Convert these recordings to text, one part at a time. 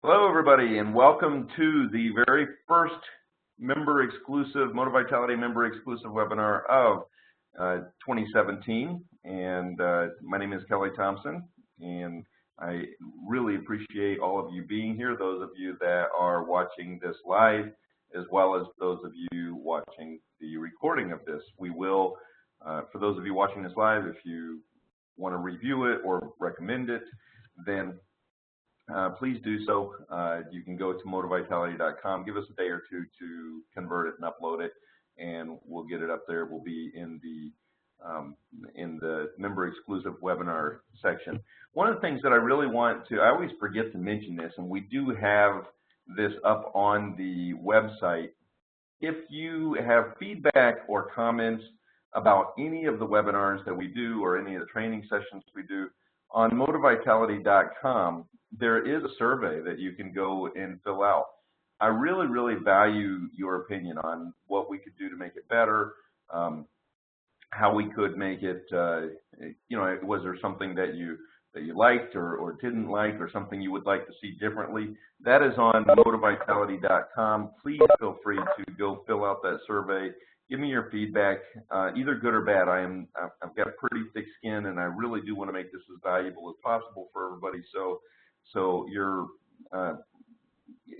Hello, everybody, and welcome to the very first member-exclusive, Moti-Vitality member-exclusive webinar of 2017. And my name is Kelly Thompson, and I really appreciate all of you being here, those of you that are watching this live, as well as those of you watching the recording of this. We will, for those of you watching this live, if you want to review it or recommend it, then please do so. You can go to Moti-Vitality.com. Give us a day or two to convert it and upload it, and we'll get it up there. We'll be in the member exclusive webinar section. One of the things that I really want to, I always forget to mention this, and we do have this up on the website. If you have feedback or comments about any of the webinars that we do or any of the training sessions we do, on Moti-Vitality.com, there is a survey that you can go and fill out. I really, really value your opinion on what we could do to make it better, how we could make it, was there something that you liked or didn't like, or something you would like to see differently. That is on Moti-Vitality.com. Please feel free to go fill out that survey. Give me your feedback, either good or bad. I've got pretty thick skin, and I really do want to make this as valuable as possible for everybody. So your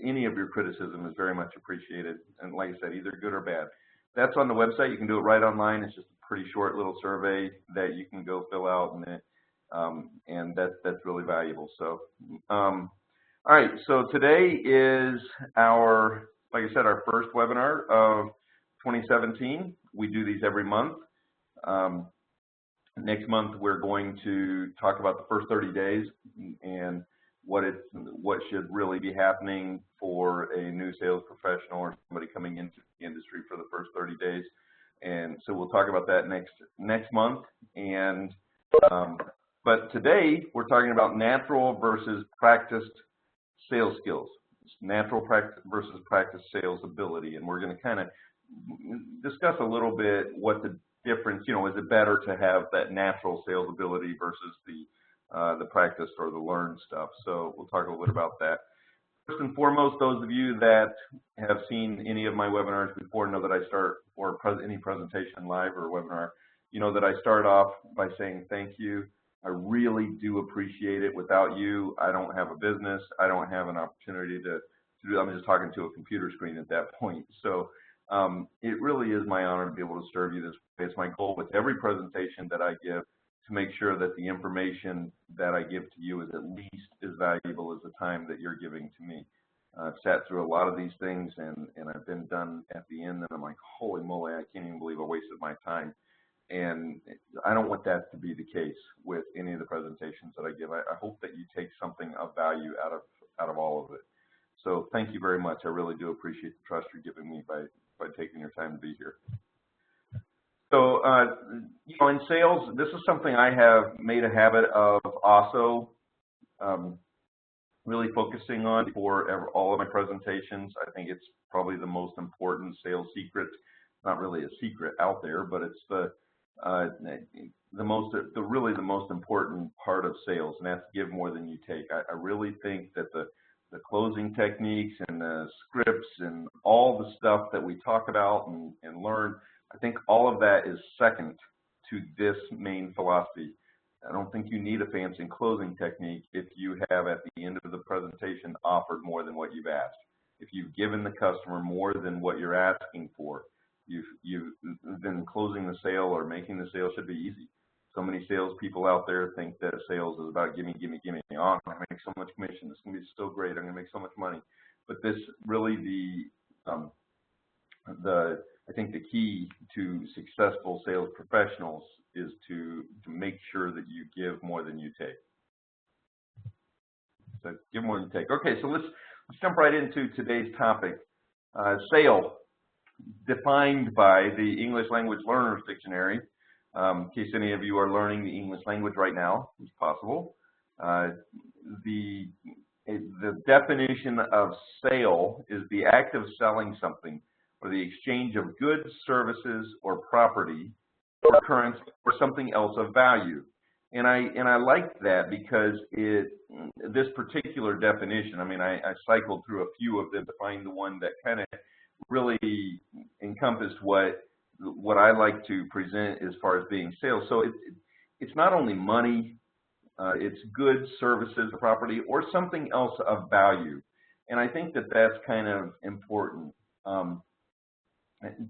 any of your criticism is very much appreciated. And like I said, either good or bad. That's on the website. You can do it right online. It's just a pretty short little survey that you can go fill out, and that's really valuable. So, all right. So today is our, like I said, our first webinar of 2017. We do these every month. Next month, we're going to talk about the first 30 days and what should really be happening for a new sales professional or somebody coming into the industry for the first 30 days. And so we'll talk about that next month. And but today we're talking about natural versus practiced sales skills. It's natural practice versus practice sales ability, and we're going to kind of discuss a little bit what the difference, is it better to have that natural sales ability versus the practice or the learned stuff. So we'll talk a little bit about that. First and foremost, those of you that have seen any of my webinars before know that I start, or any presentation live or webinar, that I start off by saying thank you. I really do appreciate it. Without you, I don't have a business. I don't have an opportunity to do. I'm just talking to a computer screen at that point. So it really is my honor to be able to serve you this way. It's my goal with every presentation that I give to make sure that the information that I give to you is at least as valuable as the time that you're giving to me. I've sat through a lot of these things, and I've been done at the end, and I'm like, holy moly, I can't even believe I wasted my time. And I don't want that to be the case with any of the presentations that I give. I hope that you take something of value out of all of it. So thank you very much. I really do appreciate the trust you're giving me by taking your time to be here. So, in sales, this is something I have made a habit of also really focusing on for all of my presentations. I think it's probably the most important sales secret. Not really a secret out there, but it's really the most important part of sales, and that's give more than you take. I really think that the closing techniques and the scripts and all the stuff that we talk about and learn, I think all of that is second to this main philosophy. I don't think you need a fancy closing technique if you have at the end of the presentation offered more than what you've asked. If you've given the customer more than what you're asking for, then closing the sale or making the sale should be easy. So many salespeople out there think that sales is about gimme, gimme, gimme. Oh, I'm going to make so much commission. This is going to be so great. I'm going to make so much money. But this really I think the key to successful sales professionals is to make sure that you give more than you take. So give more than you take. Okay, so let's jump right into today's topic. Sale, defined by the English Language Learners Dictionary. In case any of you are learning the English language right now, it's possible. The definition of sale is the act of selling something, or the exchange of goods, services, or property, or currency, or something else of value. And I like that because this particular definition, I mean, I cycled through a few of them to find the one that kind of really encompassed what I like to present as far as being sales. So it's not only money, it's goods, services, property, or something else of value. And I think that that's kind of important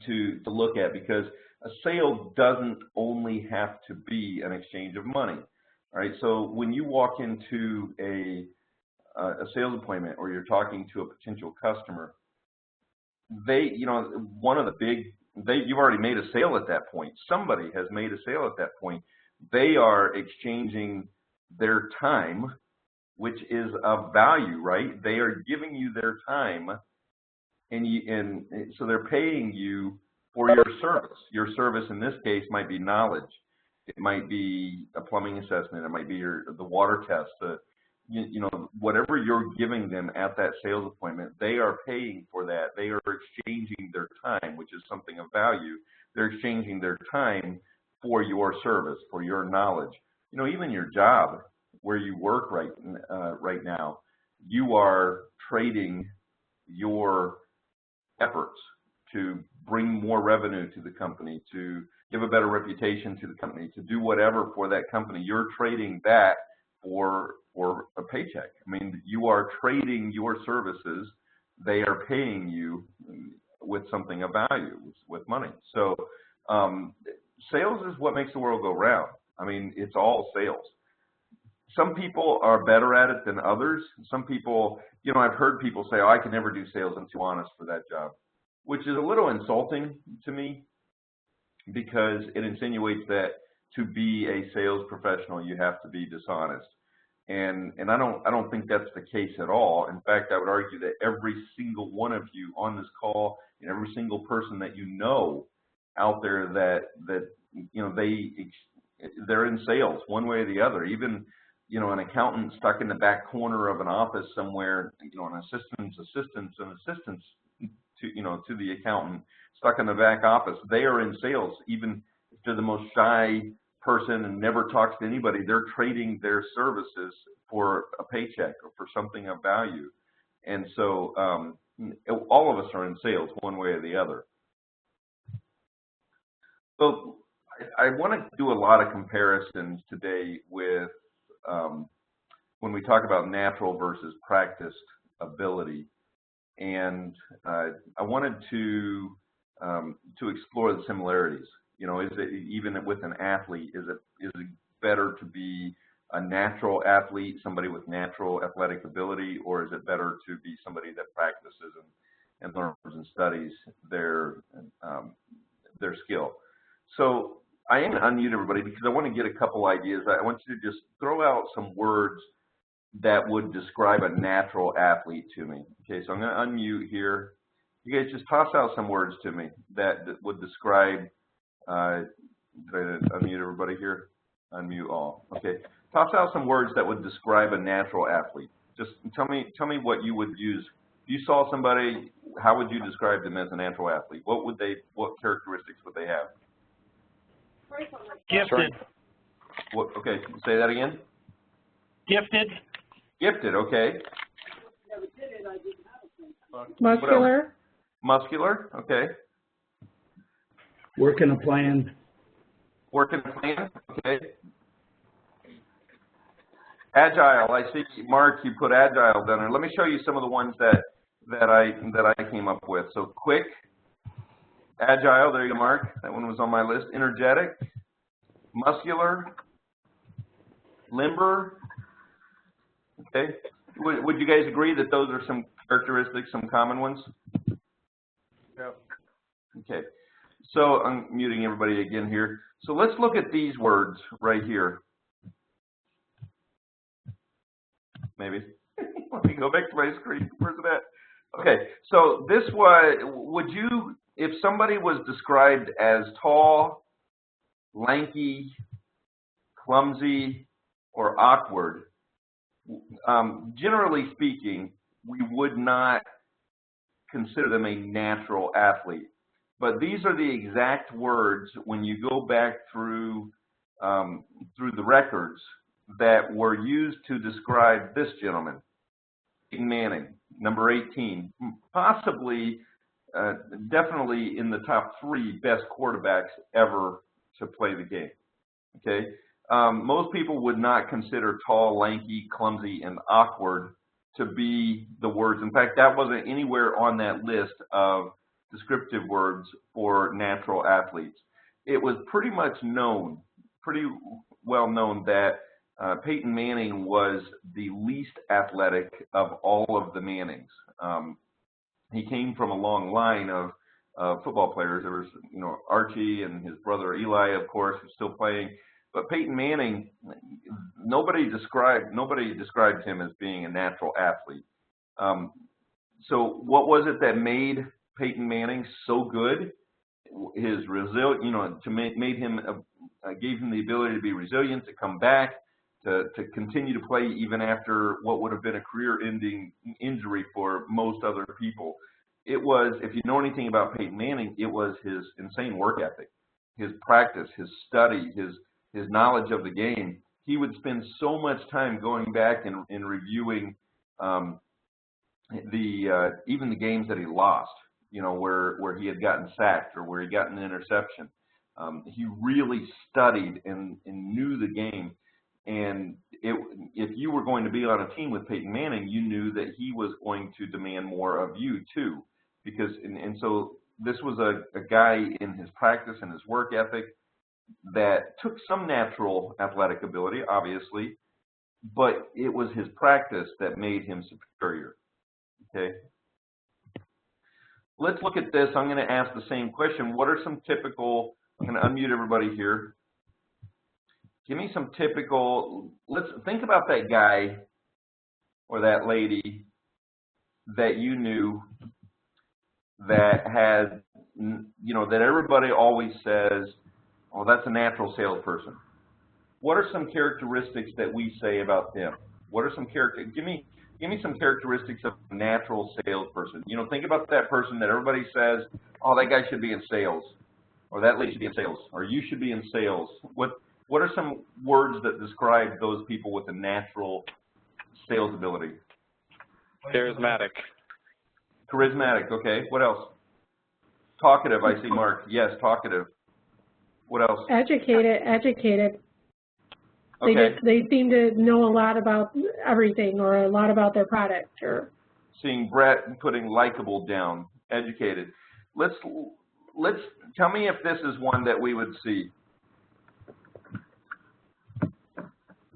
to look at, because a sale doesn't only have to be an exchange of money. All right, so when you walk into a sales appointment, or you're talking to a potential customer, one of the big, you've already made a sale at that point. Somebody has made a sale at that point. They are exchanging their time, which is of value, right? They are giving you their time, and so they're paying you for your service. Your service in this case might be knowledge. It might be a plumbing assessment. It might be the water test. Whatever you're giving them at that sales appointment, they are paying for that. They are exchanging their time, which is something of value. They're exchanging their time for your service, for your knowledge. Even your job, where you work right now, you are trading your efforts to bring more revenue to the company, to give a better reputation to the company, to do whatever for that company. You're trading that for a paycheck. I mean, you are trading your services. They are paying you with something of value, with money. So sales is what makes the world go round. I mean, it's all sales. Some people are better at it than others. Some people, I've heard people say, oh, I can never do sales. I'm too honest for that job, which is a little insulting to me, because it insinuates that to be a sales professional, you have to be dishonest. And I don't think that's the case at all. In fact, I would argue that every single one of you on this call, and every single person that you know out there that they're in sales one way or the other. Even an accountant stuck in the back corner of an office somewhere, an assistant's to the accountant stuck in the back office. They are in sales. Even if they're the most shy person and never talks to anybody, they're trading their services for a paycheck or for something of value. And so all of us are in sales one way or the other. So I want to do a lot of comparisons today with when we talk about natural versus practiced ability. And I wanted to explore the similarities. Is it, even with an athlete, is it better to be a natural athlete, somebody with natural athletic ability, or is it better to be somebody that practices and learns and studies their skill? So I am going to unmute everybody, because I want to get a couple ideas. I want you to just throw out some words that would describe a natural athlete to me. Okay, so I'm going to unmute here. You guys just toss out some words to me that would describe, did I unmute everybody here? Unmute all. Okay, toss out some words that would describe a natural athlete. Just tell me what you would use. If you saw somebody, how would you describe them as a natural athlete? What characteristics would they have? Gifted. Okay, say that again. Gifted. Gifted, okay. Muscular. Muscular, okay. Working a plan. Working a plan, okay. Agile, I see, Mark, you put agile down there. Let me show you some of the ones that I came up with. So quick, agile, there you go, Mark. That one was on my list. Energetic, muscular, limber. Okay. Would you guys agree that those are some characteristics, some common ones? Yeah. Okay. So I'm muting everybody again here. So let's look at these words right here. Maybe. Let me go back to my screen. Where's it at? Okay. So this would you, if somebody was described as tall, lanky, clumsy, or awkward, generally speaking, we would not consider them a natural athlete. But these are the exact words when you go back through through the records that were used to describe this gentleman, Peyton Manning, number 18, possibly, definitely in the top 3 best quarterbacks ever to play the game. Okay, most people would not consider tall, lanky, clumsy, and awkward to be the words. In fact, that wasn't anywhere on that list of descriptive words for natural athletes. It was pretty much known, pretty well known, that Peyton Manning was the least athletic of all of the Mannings. He came from a long line of football players. There was, you know, Archie and his brother Eli, of course, who's still playing. But Peyton Manning, nobody described him as being a natural athlete. So what was it that made Peyton Manning so good? His resilience, you know, made him gave him the ability to be resilient, to come back, to continue to play even after what would have been a career-ending injury for most other people. It was, if you know anything about Peyton Manning, it was his insane work ethic, his practice, his study, his knowledge of the game. He would spend so much time going back and reviewing even the games that he lost, you know, where he had gotten sacked or where he got an interception. He really studied and knew the game. And if you were going to be on a team with Peyton Manning, you knew that he was going to demand more of you too. Because, and so this was a guy in his practice and his work ethic that took some natural athletic ability, obviously, but it was his practice that made him superior. Okay. Let's look at this. I'm going to ask the same question. What are some typical, I'm going to unmute everybody here. Give me some typical, let's think about that guy or that lady that you knew that had, you know, that everybody always says, oh, that's a natural salesperson. What are some characteristics that we say about them? What are some characteristics? Give me some characteristics of a natural salesperson. You know, think about that person that everybody says, oh, that guy should be in sales, or that lady should be in sales, or you should be in sales. What are some words that describe those people with a natural sales ability? Charismatic. Charismatic, okay. What else? Talkative, I see Mark. Yes, talkative. What else? Educated. Okay. They seem to know a lot about everything or a lot about their product. Or seeing Brett putting likable down. Educated. Let's tell me if this is one that we would see.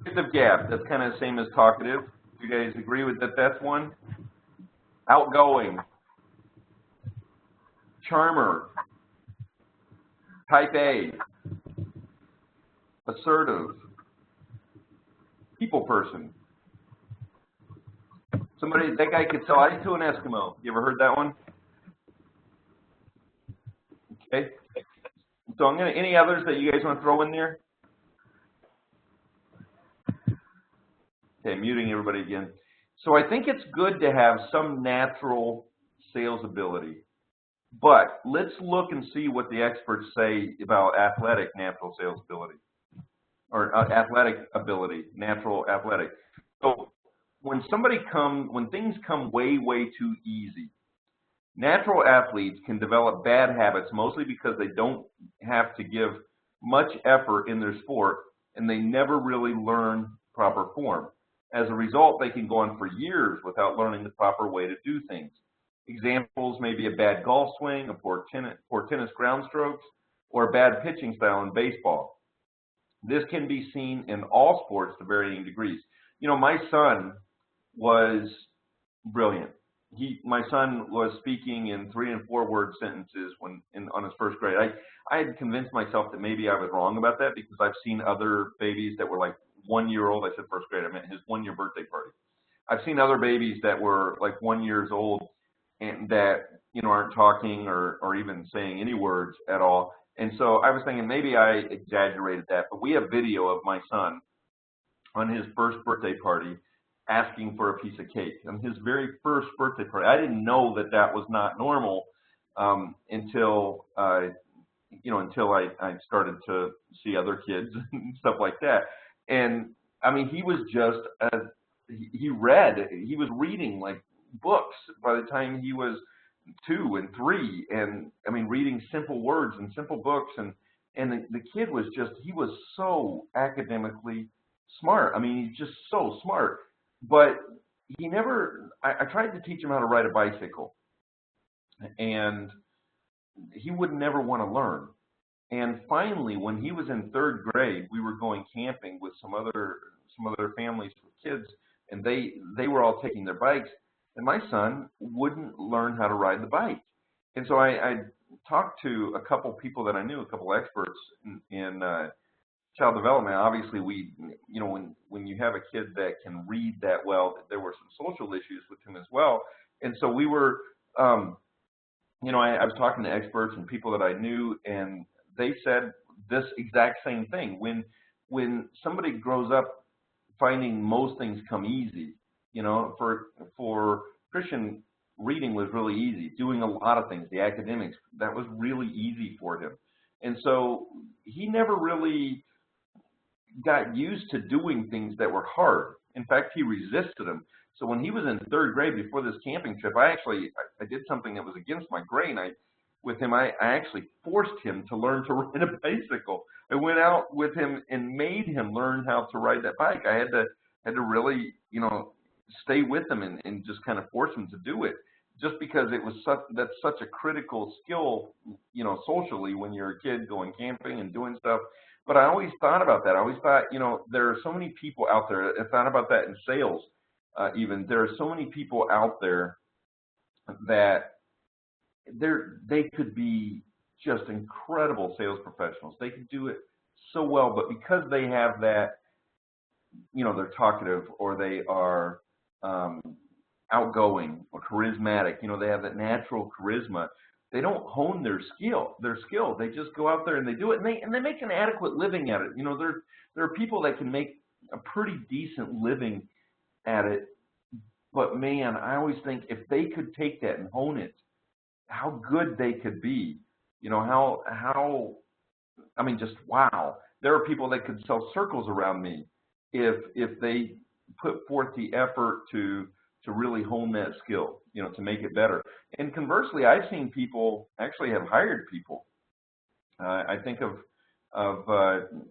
Gift of gab. That's kind of the same as talkative. Do you guys agree with that? That's one. Outgoing. Charmer. Type A. Assertive. People person. Somebody, that guy could sell ice to an Eskimo. You ever heard that one? Okay. So I'm gonna, any others that you guys want to throw in there? Okay, muting everybody again. So I think it's good to have some natural sales ability, but let's look and see what the experts say about athletic natural sales ability, or athletic ability, natural athletic. So when things come way too easy, natural athletes can develop bad habits mostly because they don't have to give much effort in their sport and they never really learn proper form. As a result, they can go on for years without learning the proper way to do things. Examples may be a bad golf swing, a poor tennis ground strokes, or a bad pitching style in baseball. This can be seen in all sports to varying degrees. You know, my son was brilliant. My son was speaking in 3- and 4-word sentences on his first grade. I had convinced myself that maybe I was wrong about that because I've seen other babies that were like 1 year old. I said first grade, I meant his 1-year birthday party. I've seen other babies that were like 1 year old and that, you know, aren't talking or even saying any words at all. And so I was thinking maybe I exaggerated that, but we have video of my son on his first birthday party asking for a piece of cake. On his very first birthday party, I didn't know that that was not normal until until I started to see other kids and stuff like that. And I mean, he was just he was reading like books by the time he was 2 and 3, and I mean, reading simple words and simple books, and the kid was he was so academically smart. I mean, he's just so smart, but he never. I tried to teach him how to ride a bicycle, and he would never want to learn. And finally, when he was in 3rd grade, we were going camping with some other families with kids, and they were all taking their bikes, and my son wouldn't learn how to ride the bike. And so I talked to a couple people that I knew, a couple experts in child development. Obviously, when you have a kid that can read that well, there were some social issues with him as well. And so we were, I was talking to experts and people that I knew, and they said this exact same thing. When somebody grows up finding most things come easy, for Christian, reading was really easy. Doing a lot of things, the academics, that was really easy for him. And so he never really got used to doing things that were hard. In fact, he resisted them. So when he was in 3rd grade before this camping trip, I did something that was against my grain. I actually forced him to learn to ride a bicycle. I went out with him and made him learn how to ride that bike. I had to really, stay with him and just kind of force him to do it, just because that's such a critical skill, socially when you're a kid going camping and doing stuff. But I always thought about that. I always thought, there are so many people out there. I thought about that in sales. Even there are so many people out there that they could be just incredible sales professionals. They could do it so well, but because they have that, they're talkative, or they are outgoing or charismatic, they have that natural charisma. They don't hone their skill. They just go out there and they do it, and they make an adequate living at it. There are people that can make a pretty decent living at it, but man, I always think if they could take that and hone it, how good they could be. Just wow. There are people that could sell circles around me if they put forth the effort to really hone that skill, to make it better. And conversely, I've seen people actually have hired people. I think of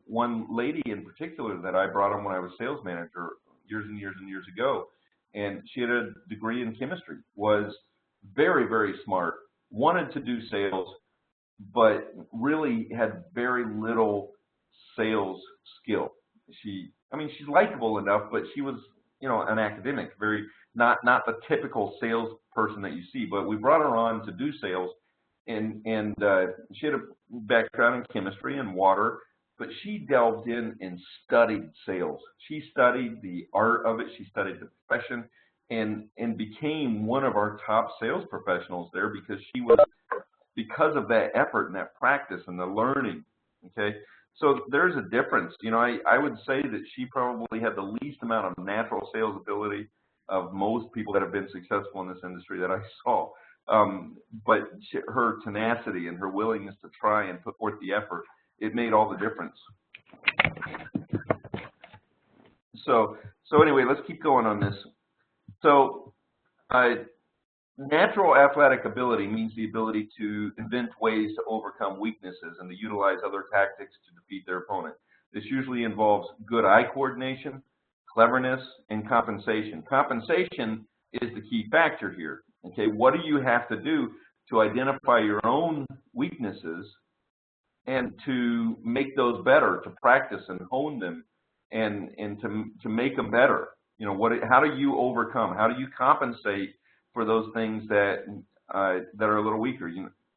one lady in particular that I brought on when I was sales manager years and years and years ago, and she had a degree in chemistry, was very, very smart, wanted to do sales, but really had very little sales skill. She's likable enough, but she was, an academic, very not the typical salesperson that you see. But we brought her on to do sales, and she had a background in chemistry and water, but she delved in and studied sales. She studied the art of it. She studied the profession, and became one of our top sales professionals there because of that effort and that practice and the learning. Okay. So there's a difference. I would say that she probably had the least amount of natural sales ability of most people that have been successful in this industry that I saw. But her tenacity and her willingness to try and put forth the effort, it made all the difference. So anyway, let's keep going on this. So natural athletic ability means the ability to invent ways to overcome weaknesses and to utilize other tactics to defeat their opponent. This usually involves good eye coordination, cleverness, and compensation. Compensation is the key factor here. Okay, what do you have to do to identify your own weaknesses and to make those better, to practice and hone them, and to make them better? How do you overcome? How do you compensate for those things that are a little weaker?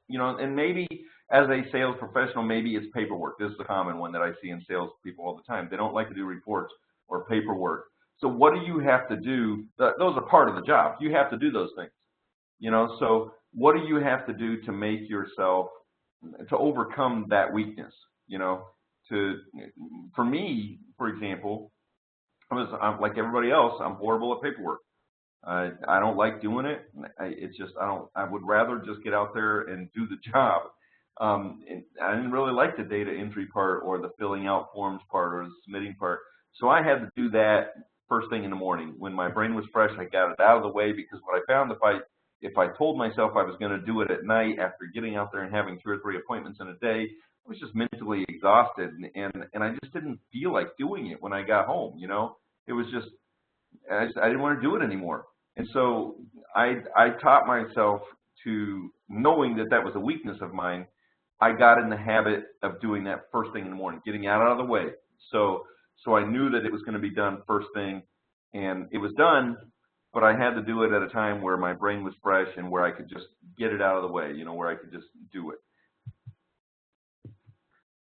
And maybe as a sales professional, maybe it's paperwork. This is a common one that I see in sales people all the time. They don't like to do reports or paperwork. So what do you have to do? Those are part of the job. You have to do those things. So what do you have to do to make yourself, to overcome that weakness? For me, for example, I'm like everybody else, I'm horrible at paperwork. I don't like doing it. I would rather just get out there and do the job. And I didn't really like the data entry part or the filling out forms part or the submitting part. So I had to do that first thing in the morning. When my brain was fresh, I got it out of the way, because what I found, if I told myself I was going to do it at night after getting out there and having 2 or 3 appointments in a day, I was just mentally exhausted, and I just didn't feel like doing it when I got home. You know, it was just I didn't want to do it anymore. And so I taught myself, to knowing that that was a weakness of mine, I got in the habit of doing that first thing in the morning, getting out of the way. So I knew that it was going to be done first thing, and it was done, but I had to do it at a time where my brain was fresh and where I could just get it out of the way, you know, where I could just do it.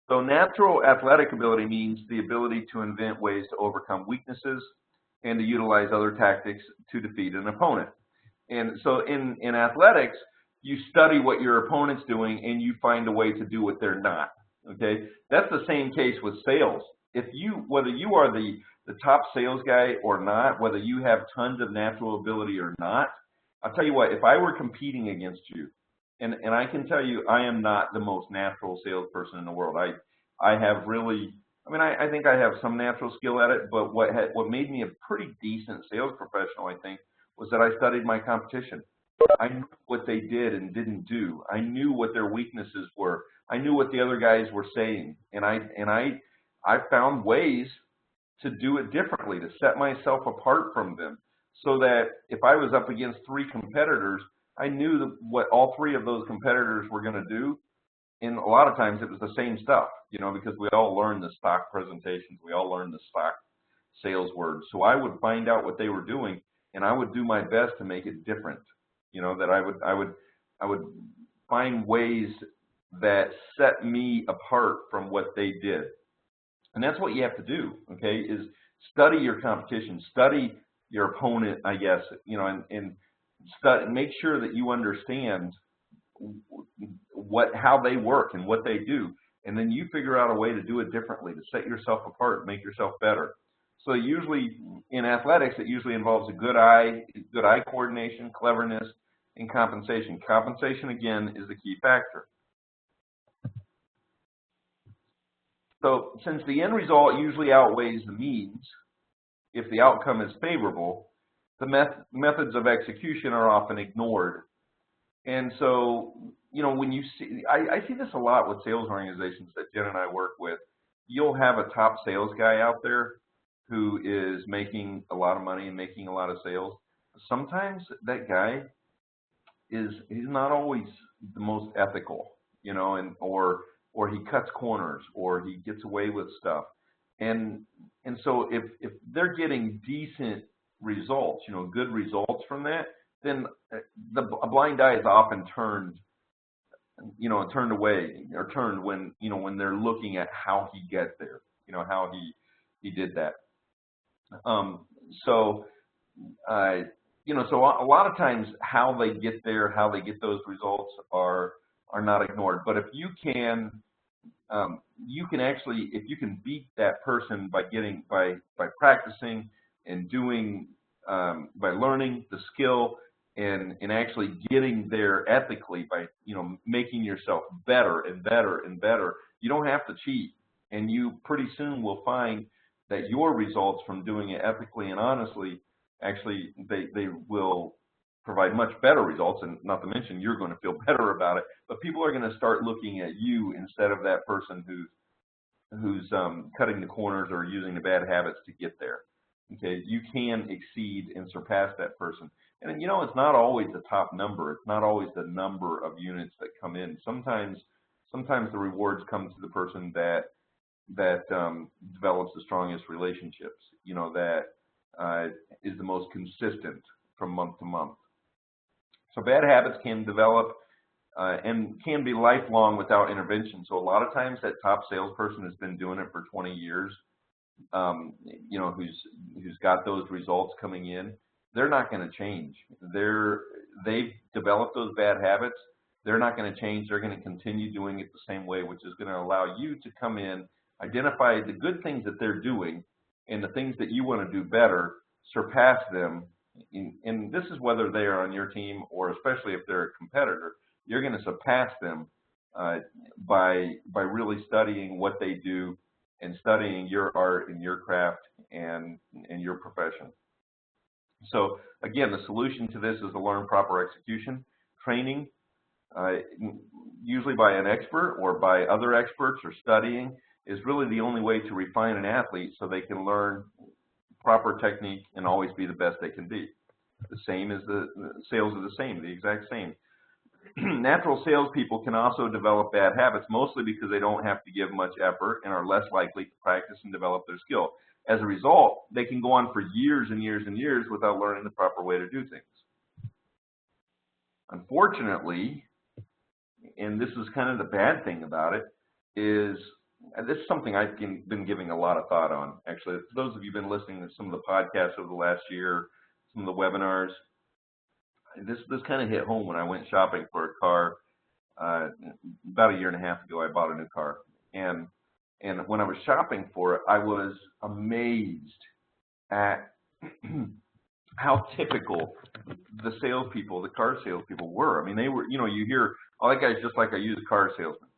So natural athletic ability means the ability to invent ways to overcome weaknesses and to utilize other tactics to defeat an opponent. And so in athletics, you study what your opponent's doing and you find a way to do what they're not. Okay, that's the same case with sales. Whether you are the top sales guy or not, whether you have tons of natural ability or not, I'll tell you what, if I were competing against you, and I can tell you I am not the most natural salesperson in the world. I have really, I mean, I think I have some natural skill at it, but what made me a pretty decent sales professional, I think, was that I studied my competition. I knew what they did and didn't do. I knew what their weaknesses were. I knew what the other guys were saying, and I found ways to do it differently, to set myself apart from them, so that if I was up against 3 competitors, I knew what all 3 of those competitors were going to do. And a lot of times it was the same stuff, you know, because we all learned the stock presentations, we all learned the stock sales words. So I would find out what they were doing, and I would do my best to make it different. You know, that I would find ways that set me apart from what they did. And that's what you have to do, okay, is study your competition, study your opponent, I guess, you know, and make sure that you understand how they work and what they do, and then you figure out a way to do it differently, to set yourself apart, make yourself better. So usually in athletics, it usually involves a good eye coordination, cleverness, and compensation. Compensation, again, is the key factor. So since the end result usually outweighs the means, if the outcome is favorable, the methods of execution are often ignored. And so, you know, when you see, I see this a lot with sales organizations that Jen and I work with. You'll have a top sales guy out there who is making a lot of money and making a lot of sales. Sometimes that guy he's not always the most ethical, you know, or he cuts corners, or he gets away with stuff. And so if they're getting decent results, you know, good results from that, then a blind eye is often turned away, or turned when, you know, when they're looking at how he gets there, you know, how he did that. You know, so a lot of times how they get there, how they get those results are not ignored. But if you can actually, if you can beat that person by practicing and doing, by learning the skill and actually getting there ethically, by, you know, making yourself better and better and better, you don't have to cheat, and you pretty soon will find that your results from doing it ethically and honestly, actually they will provide much better results, and not to mention you're going to feel better about it. But people are going to start looking at you instead of that person who's cutting the corners or using the bad habits to get there. Okay, you can exceed and surpass that person. And, you know, it's not always the top number. It's not always the number of units that come in. Sometimes the rewards come to the person that develops the strongest relationships, you know, that is the most consistent from month to month. So bad habits can develop and can be lifelong without intervention. So a lot of times that top salesperson has been doing it for 20 years, you know, who's got those results coming in. They're not going to change. They've developed those bad habits. They're not going to change. They're going to continue doing it the same way, which is going to allow you to come in, identify the good things that they're doing, and the things that you want to do better, surpass them. And this is whether they are on your team or especially if they're a competitor. You're going to surpass them by really studying what they do and studying your art and your craft and your profession. So again, the solution to this is to learn proper execution training, usually by an expert or by other experts, or studying is really the only way to refine an athlete so they can learn proper technique and always be the best they can be. The same as the sales are the same, the exact same. Natural salespeople can also develop bad habits, mostly because they don't have to give much effort and are less likely to practice and develop their skill. As a result, they can go on for years and years and years without learning the proper way to do things. Unfortunately, and this is kind of the bad thing about it, is this is something I've been giving a lot of thought on, actually. For those of you who've been listening to some of the podcasts over the last year, some of the webinars, this kind of hit home when I went shopping for a car. About a year and a half ago, I bought a new car. And when I was shopping for it, I was amazed at how typical the salespeople, the car salespeople were. I mean, they were, you know, you hear, oh, that guy's just like a used car salesman.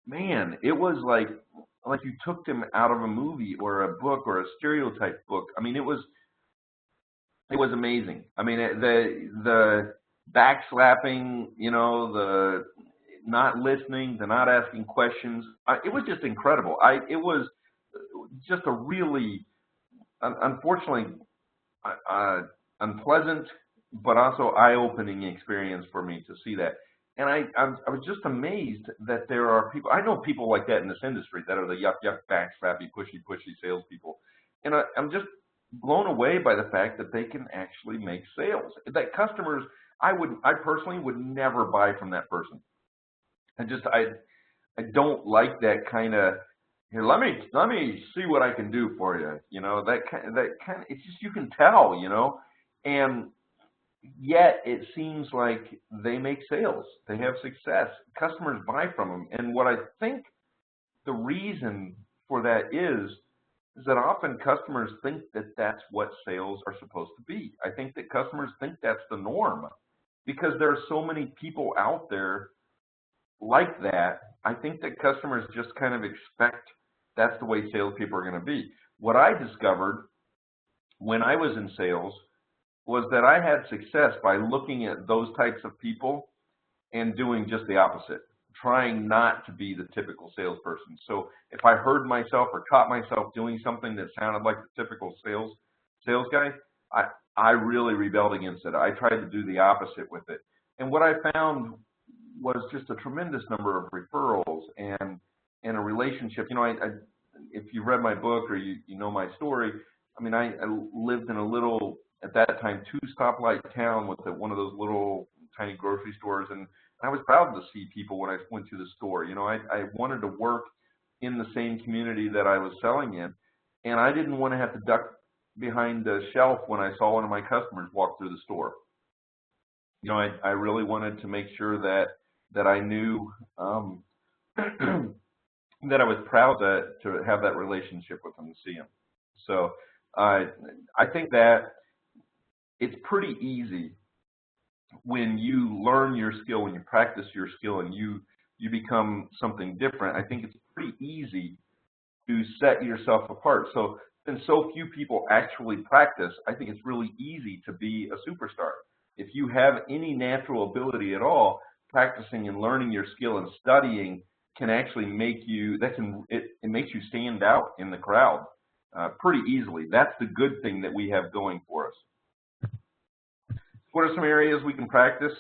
Man, it was like you took them out of a movie or a book or a stereotype book. I mean, it was amazing. I mean, the backslapping, you know, the not listening, the not asking questions. It was just incredible. It was just a really, unfortunately, unpleasant, but also eye-opening experience for me to see that. And I was just amazed that there are people, I know people like that in this industry that are the yuck, backslappy, pushy salespeople. And I'm just blown away by the fact that they can actually make sales. That customers, I personally would never buy from that person. I don't like that kind of, here, let me see what I can do for you. You know, that kind of, it's just, you can tell, you know, and yet it seems like they make sales. They have success. Customers buy from them. And what I think the reason for that is that often customers think that that's what sales are supposed to be. I think that customers think that's the norm because there are so many people out there like that. I think that customers just kind of expect that's the way salespeople are going to be. What I discovered when I was in sales was that I had success by looking at those types of people and doing just the opposite, trying not to be the typical salesperson. So if I heard myself or caught myself doing something that sounded like the typical sales guy, I really rebelled against it. I tried to do the opposite with it. And what I found was just a tremendous number of referrals and a relationship. You know, if you've read my book or you know my story, I mean, I lived in a little, at that time, 2-stoplight town with one of those little tiny grocery stores, and I was proud to see people when I went to the store. You know, I wanted to work in the same community that I was selling in, and I didn't want to have to duck behind the shelf when I saw one of my customers walk through the store. You know, I really wanted to make sure that I knew that I was proud to have that relationship with them, to see them. So I think that it's pretty easy when you learn your skill, when you practice your skill, and you become something different. I think it's pretty easy to set yourself apart. So since so few people actually practice, I think it's really easy to be a superstar. If you have any natural ability at all, practicing and learning your skill and studying can actually make you, it makes you stand out in the crowd pretty easily. That's the good thing that we have going for us. What are some areas we can practice?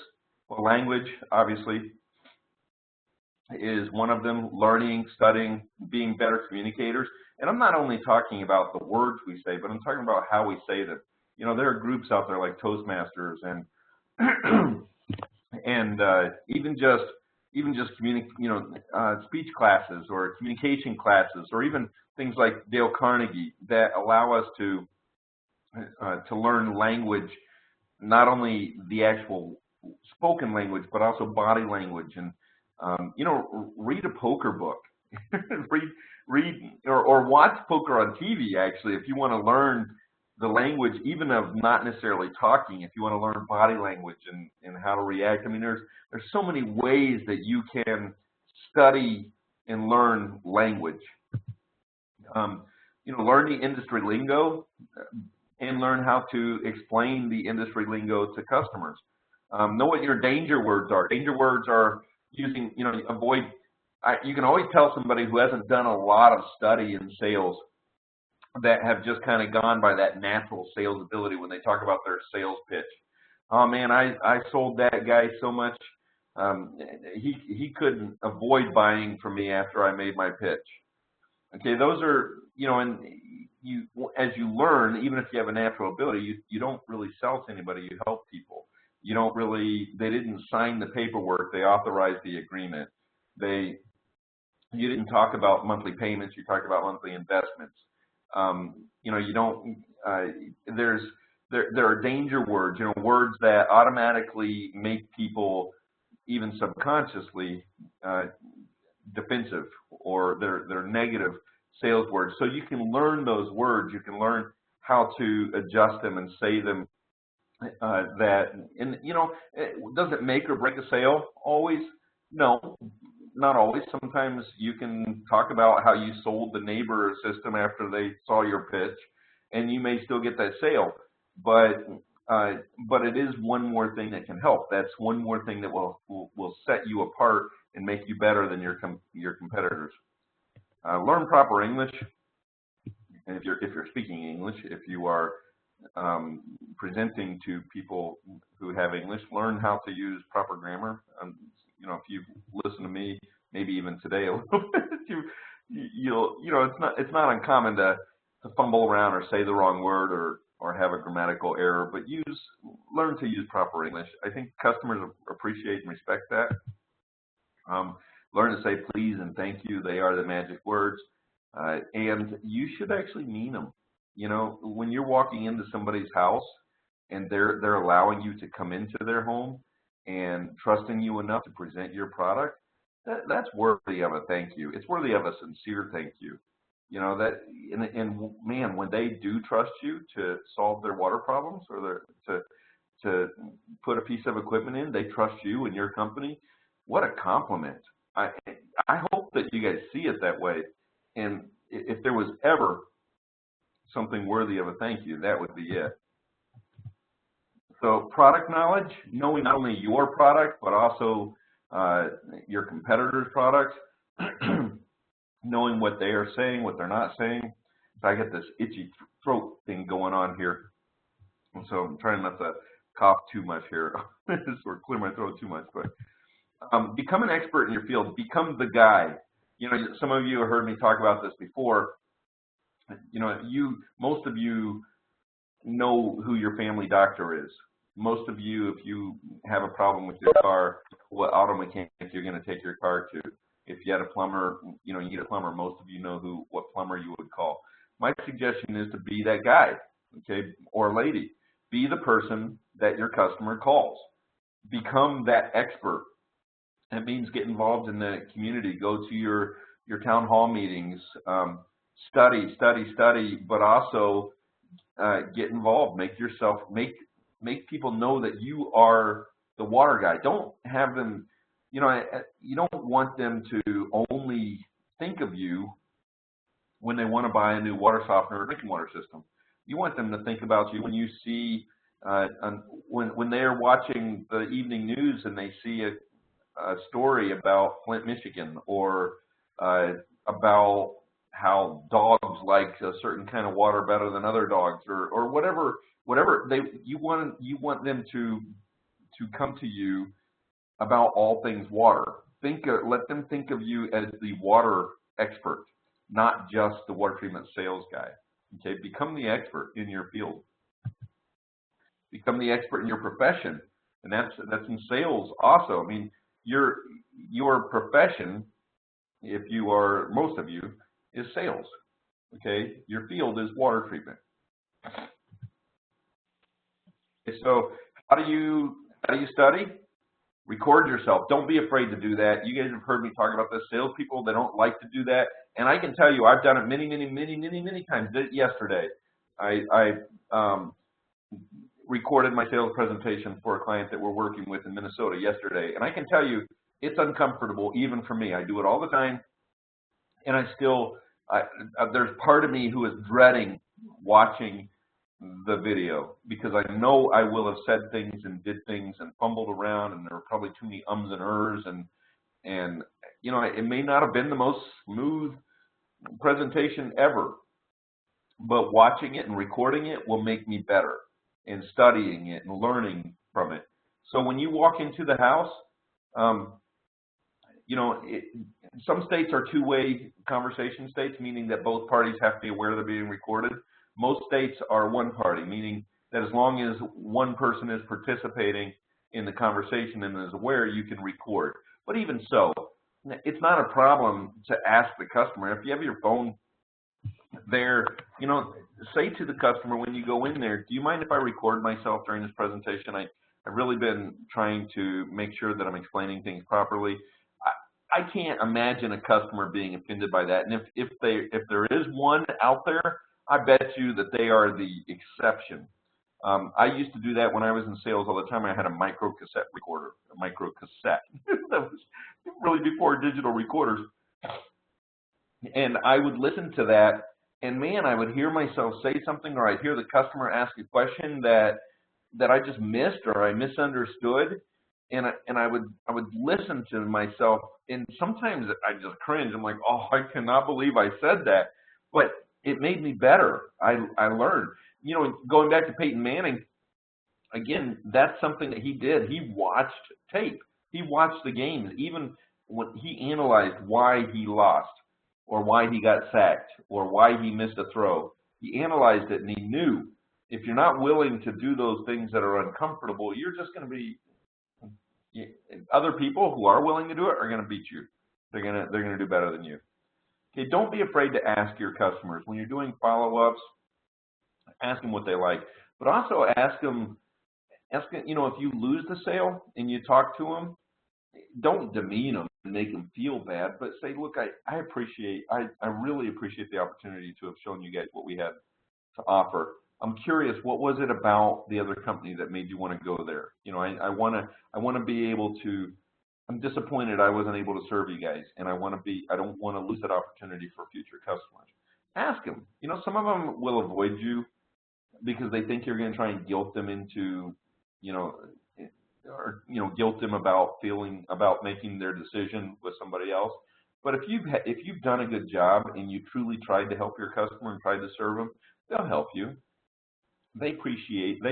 Well, language, obviously, is one of them. Learning, studying, being better communicators. And I'm not only talking about the words we say, but I'm talking about how we say them. You know, there are groups out there like Toastmasters and even just speech classes or communication classes, or even things like Dale Carnegie that allow us to learn language, not only the actual spoken language, but also body language. And you know, read a poker book, read or watch poker on TV. Actually, if you want to learn the language, even of not necessarily talking, if you want to learn body language and how to react. I mean, there's so many ways that you can study and learn language. Learn the industry lingo and learn how to explain the industry lingo to customers. Know what your danger words are. Danger words are using, avoid. You can always tell somebody who hasn't done a lot of study in sales that have just kind of gone by that natural sales ability when they talk about their sales pitch. Oh man, I sold that guy so much. He couldn't avoid buying from me after I made my pitch. Okay, those are, and as you learn, even if you have a natural ability, you don't really sell to anybody, you help people. They didn't sign the paperwork, they authorized the agreement. You didn't talk about monthly payments, you talked about monthly investments. There are danger words, words that automatically make people, even subconsciously, defensive, or they're negative sales words. So you can learn those words. You can learn how to adjust them and say them. Does it make or break a sale always? No, not always. Sometimes you can talk about how you sold the neighbor a system after they saw your pitch, and you may still get that sale. But it is one more thing that can help. That's one more thing that will set you apart and make you better than your competitors. Learn proper English. And if you're speaking English, if you are presenting to people who have English, learn how to use proper grammar. If you listen to me, maybe even today a little bit, it's not uncommon to fumble around or say the wrong word or have a grammatical error, but learn to use proper English. I think customers appreciate and respect that. Learn to say please and thank you. They are the magic words. And you should actually mean them. When you're walking into somebody's house and they're allowing you to come into their home and trusting you enough to present your product, that's worthy of a thank you. It's worthy of a sincere thank you. And man, when they do trust you to solve their water problems or to put a piece of equipment in, they trust you and your company. What a compliment. I hope that you guys see it that way. And if there was ever something worthy of a thank you, that would be it. So product knowledge, knowing not only your product, but also your competitors' products, knowing what they are saying, what they're not saying. I get this itchy throat thing going on here. And so I'm trying not to cough too much here or clear my throat too much. But become an expert in your field. Become the guy. Some of you have heard me talk about this before. Most of you know who your family doctor is. Most of you, if you have a problem with your car, what auto mechanic you're going to take your car to. If you had a plumber, you need a plumber. Most of you know what plumber you would call. My suggestion is to be that guy, okay, or lady. Be the person that your customer calls. Become that expert. That means get involved in the community. Go to your town hall meetings. Study, but also get involved. Make people know that you are the water guy. Don't have them, you don't want them to only think of you when they want to buy a new water softener or drinking water system. You want them to think about you when you see, when they are watching the evening news and they see a story about Flint, Michigan, or about how dogs like a certain kind of water better than other dogs, or whatever you want them to come to you about all things water. Let them think of you as the water expert, not just the water treatment sales guy. Okay, become the expert in your field. Become the expert in your profession, and that's in sales also. I mean, your profession, if you are, most of you, is sales. Okay, your field is water treatment. Okay, so how do you study? Record yourself. Don't be afraid to do that. You guys have heard me talk about this. Salespeople, they don't like to do that, and I can tell you, I've done it many times. Did it yesterday. I recorded my sales presentation for a client that we're working with in Minnesota yesterday, and I can tell you, It's uncomfortable even for me. I do it all the time, and there's part of me who is dreading watching the video because I know I will have said things and did things and fumbled around, and there were probably too many ums and ers, and you know, it may not have been the most smooth presentation ever, but watching it and recording it will make me better, and studying it and learning from it. So when you walk into the house, you know, some states are two-way conversation states, meaning that both parties have to be aware they're being recorded. Most states are one party, meaning that as long as one person is participating in the conversation and is aware, you can record. But even so, it's not a problem to ask the customer. If you have your phone there, you know, say to the customer when you go in there, do you mind if I record myself during this presentation? I've really been trying to make sure that I'm explaining things properly. I can't imagine a customer being offended by that. And if there is one out there, I bet you that they are the exception. I used to do that when I was in sales all the time. I had a micro cassette recorder, a micro cassette. That was really before digital recorders. And I would listen to that, and man, I would hear myself say something, or I'd hear the customer ask a question that I just missed or I misunderstood, and I would listen to myself, and sometimes I just cringe. I'm like, oh, I cannot believe I said that, but it made me better. I learned. You know, going back to Peyton Manning, again, that's something that he did. He watched tape. He watched the games, even when he analyzed why he lost or why he got sacked or why he missed a throw. He analyzed it, and he knew if you're not willing to do those things that are uncomfortable, you're just going to be, other people who are willing to do it are going to beat you. They're going to do better than you. Okay, don't be afraid to ask your customers. When you're doing follow-ups, ask them what they like, but also ask them, you know, if you lose the sale and you talk to them, don't demean them and make them feel bad, but say, look, I really appreciate the opportunity to have shown you guys what we had to offer. I'm curious, what was it about the other company that made you want to go there? You know, I want to be able to, I'm disappointed I wasn't able to serve you guys, and I don't want to lose that opportunity for future customers. Ask them. You know, some of them will avoid you because they think you're going to try and guilt them into, you know, or, you know, guilt them about making their decision with somebody else. But if you've done a good job and you truly tried to help your customer and tried to serve them, they'll help you. They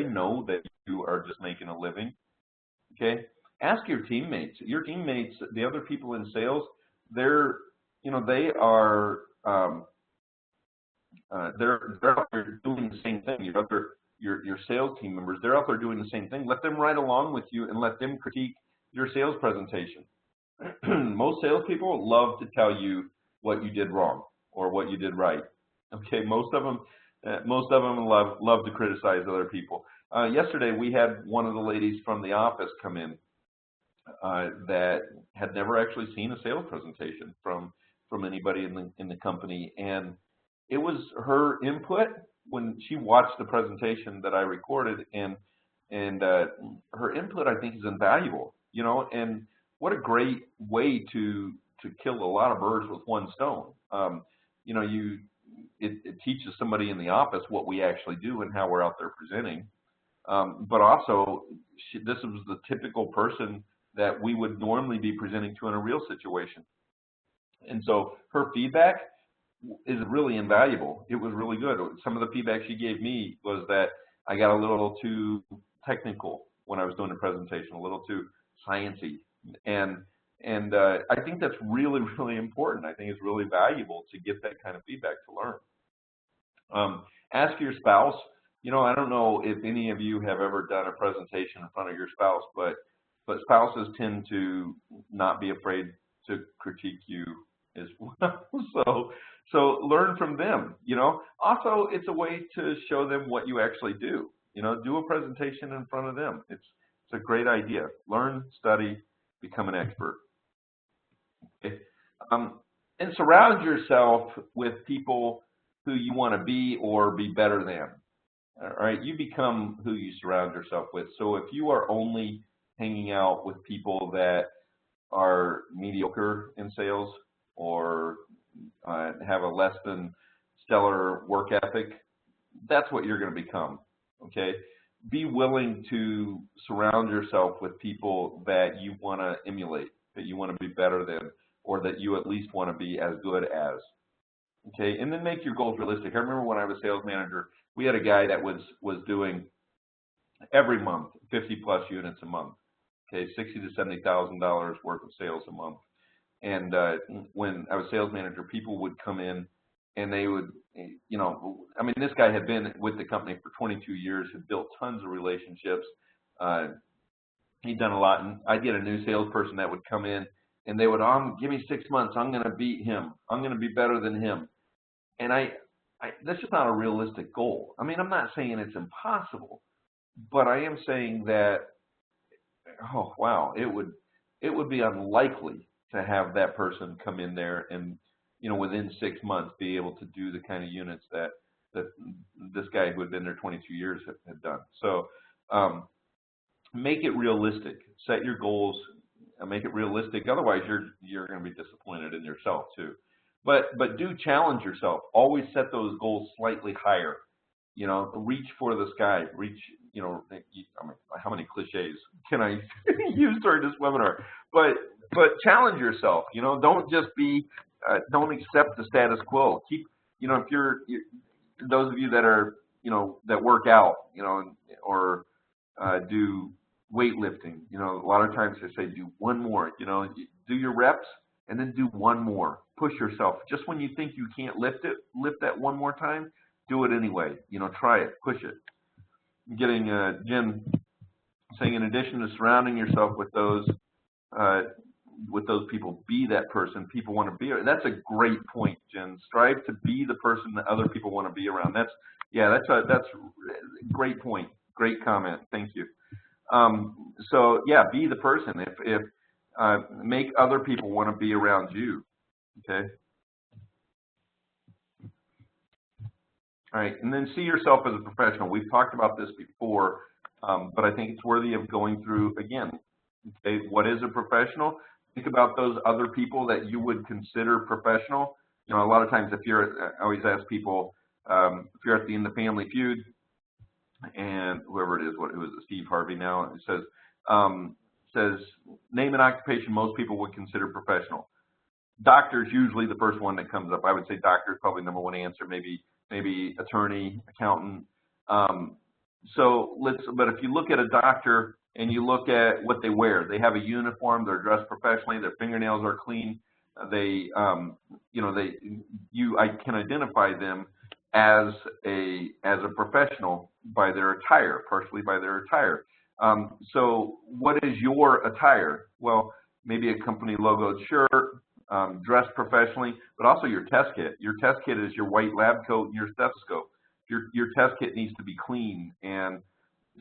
know that you are just making a living. Okay? Ask your teammates. Your teammates, the other people in sales, they're out there doing the same thing. Your sales team members, they're out there doing the same thing. Let them ride along with you and let them critique your sales presentation. Most salespeople love to tell you what you did wrong or what you did right. Okay, most of them love to criticize other people. Yesterday, we had one of the ladies from the office come in that had never actually seen a sales presentation from anybody in the company, and it was her input when she watched the presentation that I recorded, and her input, I think, is invaluable. You know, and what a great way to kill a lot of birds with one stone. You know, it teaches somebody in the office what we actually do and how we're out there presenting. But also, this was the typical person that we would normally be presenting to in a real situation. And so her feedback is really invaluable. It was really good. Some of the feedback she gave me was that I got a little too technical when I was doing the presentation, a little too sciencey. And I think that's really, really important. I think it's really valuable to get that kind of feedback to learn. Ask your spouse. You know, I don't know if any of you have ever done a presentation in front of your spouse, but spouses tend to not be afraid to critique you as well. So learn from them. You know, also it's a way to show them what you actually do. You know, do a presentation in front of them. It's a great idea. Learn, study, become an expert. Okay. And surround yourself with people who you want to be or be better than. All right, you become who you surround yourself with. So if you are only hanging out with people that are mediocre in sales or have a less than stellar work ethic, that's what you're going to become, okay? Be willing to surround yourself with people that you want to emulate, that you want to be better than, or that you at least want to be as good as, okay? And then make your goals realistic. I remember when I was sales manager, we had a guy that was doing every month 50+ units a month, okay, $60,000 to $70,000 worth of sales a month. And when I was sales manager, people would come in and they would, you know, I mean, this guy had been with the company for 22 years, had built tons of relationships. He'd done a lot. And I'd get a new salesperson that would come in and they would, give me 6 months. I'm going to beat him. I'm going to be better than him. And that's just not a realistic goal. I mean, I'm not saying it's impossible, but I am saying that, oh, wow, it would be unlikely to have that person come in there and, you know, within 6 months be able to do the kind of units that this guy who had been there 22 years had done. So make it realistic. Set your goals and make it realistic. Otherwise, you're going to be disappointed in yourself too. But do challenge yourself. Always set those goals slightly higher. You know, reach for the sky. Reach, you know, I mean, how many cliches can I use during this webinar? But challenge yourself. You know, don't just be, don't accept the status quo. Keep, you know, if you're those of you that are, you know, that work out, you know, or do weightlifting, you know, a lot of times they say do one more. You know, do your reps and then do one more. Push yourself. Just when you think you can't lift that one more time, do it anyway. You know, try it, push it. Getting Jim saying, in addition to surrounding yourself with those people, be that person people want to be. That's a great point, Jen. Strive to be the person that other people want to be around. That's a great point. Great comment. Thank you. So yeah, be the person. If make other people want to be around you. Okay. All right, and then see yourself as a professional. We've talked about this before, but I think it's worthy of going through again. Okay, what is a professional? Think about those other people that you would consider professional. You know, a lot of times if you're, I always ask people, if you're at the end of Family Feud, and whoever it is, who is it, Steve Harvey now, it says, name an occupation most people would consider professional. Doctor's usually the first one that comes up. I would say doctor is probably number one answer, maybe attorney, accountant. But if you look at a doctor and you look at what they wear, they have a uniform, they're dressed professionally, their fingernails are clean. I can identify them as a professional by their attire, partially by their attire. So what is your attire? Well, maybe a company logoed shirt, dressed professionally, but also your test kit. Your test kit is your white lab coat and your stethoscope. Your test kit needs to be clean and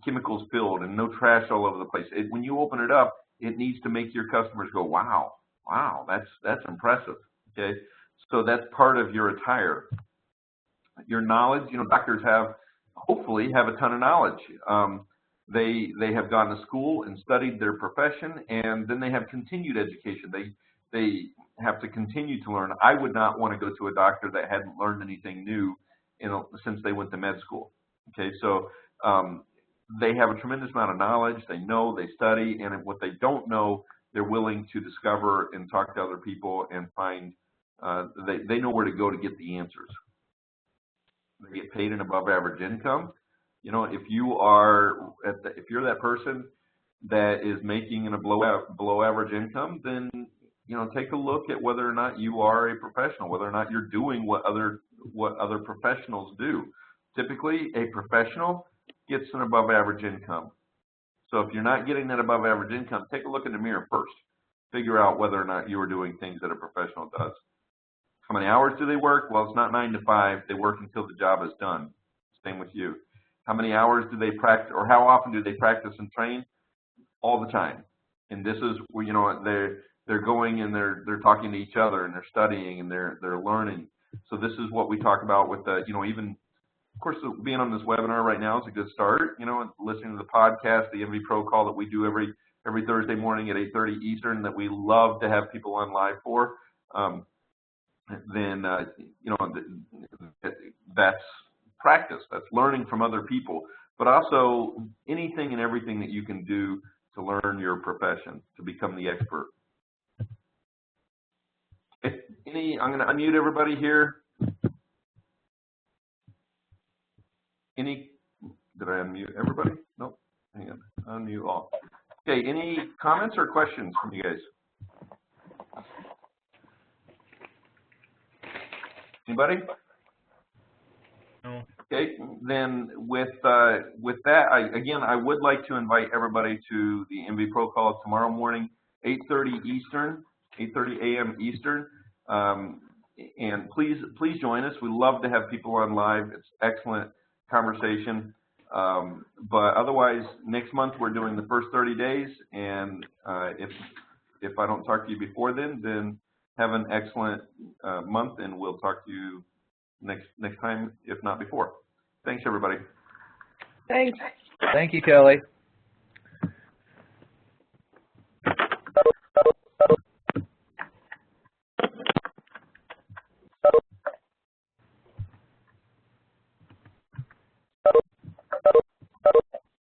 chemicals filled and no trash all over the place. When you open it up, it needs to make your customers go, wow, that's impressive. Okay, so that's part of your attire. Your knowledge, you know, doctors hopefully have a ton of knowledge. They have gone to school and studied their profession, and then they have continued education. They have to continue to learn. I would not want to go to a doctor that hadn't learned anything new since they went to med school. Okay, so they have a tremendous amount of knowledge. They know, they study, and what they don't know, they're willing to discover and talk to other people and find. They know where to go to get the answers. They get paid an above average income. You know, if you're that person that is making a below average income, then, you know, take a look at whether or not you are a professional, whether or not you're doing what other professionals do. Typically, a professional gets an above average income. So if you're not getting that above average income, take a look in the mirror first. Figure out whether or not you are doing things that a professional does. How many hours do they work? Well, it's not 9 to 5. They work until the job is done. Same with you. How many hours do they practice, or how often do they practice and train? All the time. And this is where, you know, they're going and they're talking to each other and they're studying and they're learning. So this is what we talk about with the, you know, even, of course, being on this webinar right now is a good start. You know, listening to the podcast, the MV Pro call that we do every every Thursday morning at 8:30 Eastern that we love to have people on live for, then you know, that's practice. That's learning from other people, but also anything and everything that you can do to learn your profession, to become the expert. I'm going to unmute everybody here. Did I unmute everybody? Nope. Hang on. Unmute all. Okay. Any comments or questions from you guys? Anybody? No. Okay. Then with that, I would like to invite everybody to the MV Pro Call tomorrow morning, 8:30 Eastern, 8:30 a.m. Eastern. And please join us. We love to have people on live. It's excellent conversation. But otherwise, next month we're doing the first 30 days. And if I don't talk to you before then have an excellent month, and we'll talk to you next time, if not before. Thanks, everybody. Thanks. Thank you, Kelly.